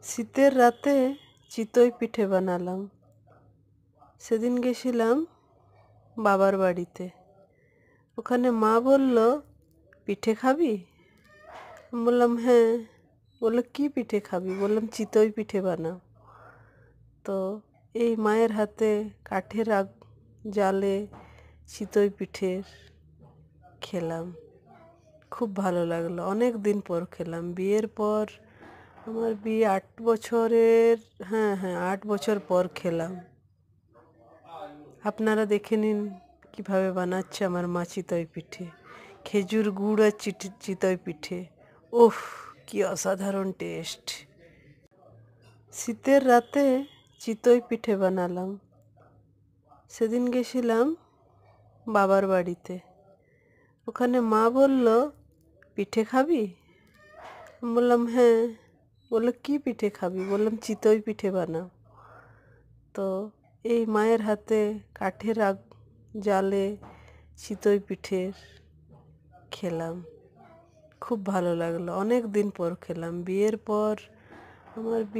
শীতের রাতে চিতই পিঠে বানালাম। সেদিন গেছিলাম বাবার বাড়িতে। ওখানে মা বলল, পিঠে খাবি? বললাম হ্যাঁ। বললো কি পিঠে খাবি? বললাম চিতই পিঠে বানাও। তো এই মায়ের হাতে কাঠের জালে চিতই পিঠে খেলাম। খুব ভালো লাগলো। অনেক দিন পর খেলাম, বিয়ের পর। আমার বিয়ে 8 বছরের, হ্যাঁ 8 বছর পর খেলাম। আপনারা দেখে নিন কীভাবে বানাচ্ছে আমার মা চিতই পিঠে। খেজুর গুড় আর চিতই পিঠে, উফ কি অসাধারণ টেস্ট। শীতের রাতে চিতই পিঠে বানালাম। সেদিন গেছিলাম বাবার বাড়িতে। ওখানে মা বলল, পিঠে খাবি? বললাম হ্যাঁ। বললো কি পিঠে খাবি? বললাম চিতই পিঠে বানাও। তো এই মায়ের হাতে কাঠের জালে চিতই পিঠে খেলাম। খুব ভালো লাগলো। অনেক দিন পর খেলাম, বিয়ের পর। আমার